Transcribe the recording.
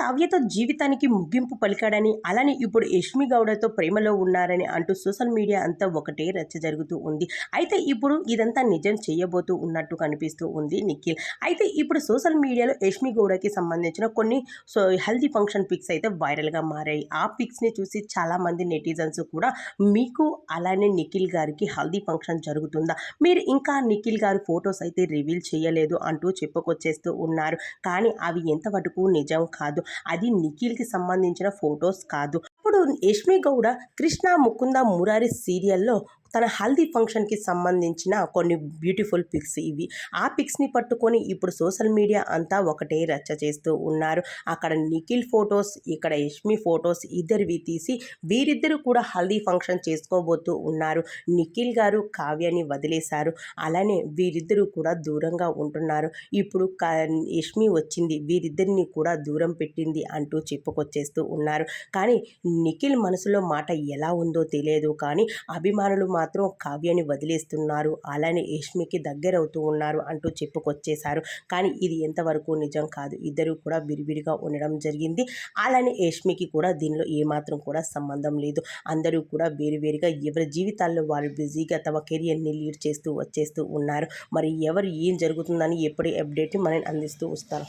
కావ్యతో జీవితానికి ముగింపు పలికాడని, అలానే ఇప్పుడు యష్మి గౌడతో ప్రేమలో ఉన్నారని అంటూ సోషల్ మీడియా అంతా ఒకటే రచ్చ జరుగుతూ ఉంది. అయితే ఇప్పుడు ఇదంతా నిజం చేయబోతూ ఉన్నట్టు కనిపిస్తూ ఉంది నిఖిల్. అయితే ఇప్పుడు సోషల్ మీడియాలో యష్మి గౌడకి సంబంధించిన కొన్ని హెల్తీ ఫంక్షన్ పిక్స్ అయితే వైరల్గా మారాయి. ఆ పిక్స్ని చూసి చాలామంది నెటిజన్స్ కూడా మీకు అలానే నిఖిల్ గారికి హల్దీ ఫంక్షన్ జరుగుతుందా, మీరు ఇంకా నిఖిల్ గారి ఫొటోస్ అయితే రివీల్ చేయలేదు అంటూ చెప్పుకొచ్చేస్తూ ఉన్నారు. కానీ అవి ఎంతవరకు నిజం కాదు. అది నిఖిల్‌కి సంబంధించిన ఫోటోస్ కాదు. ఇప్పుడు యష్మి గౌడ 'కృష్ణ ముకుంద మురారి' సీరియల్‌లో తన హల్దీ ఫంక్షన్‌కి సంబంధించిన కొన్ని బ్యూటిఫుల్ పిక్స్ ఇవి. ఆ పిక్స్‌ని పట్టుకొని ఇప్పుడు సోషల్ మీడియా అంతా ఒకటే రచ్చ చేస్తూ ఉన్నారు. అక్కడ నిఖిల్ ఫోటోస్, ఇక్కడ యష్మి ఫోటోస్ ఇద్దరివి తీసి వీరిద్దరూ కూడా హల్దీ ఫంక్షన్ చేసుకోబోతూ ఉన్నారు. నిఖిల్ గారు కావ్యాని వదిలేశారు. అలానే వీరిద్దరూ కూడా దూరంగా ఉంటున్నారు. ఇప్పుడు యష్మి వచ్చింది, వీరిద్దరిని కూడా దూరం పెట్టింది అంటూ చెప్పుకొచ్చేస్తూ ఉన్నారు. కానీ నిఖిల్ మనసులో మాట ఎలా ఉందో తెలియదు, కానీ అభిమానులు మాత్రం కావ్యాన్ని వదిలేస్తున్నారు, అలానే యష్మికి దగ్గరవుతూ ఉన్నారు అంటూ చెప్పుకొచ్చేశారు. కానీ ఇది ఎంతవరకు నిజం కాదు. ఇద్దరు కూడా విడివిడిగా ఉండడం జరిగింది. అలానే యష్మికి కూడా దీనిలో ఏమాత్రం కూడా సంబంధం లేదు. అందరూ కూడా వేరువేరుగా ఎవరి జీవితాల్లో వారు బిజీగా తమ కెరియర్ని లీడ్ చేస్తూ వచ్చేస్తూ ఉన్నారు. మరి ఎవరు ఏం జరుగుతుందని ఎప్పటి అప్డేట్ని మనం అందిస్తూ వస్తాం.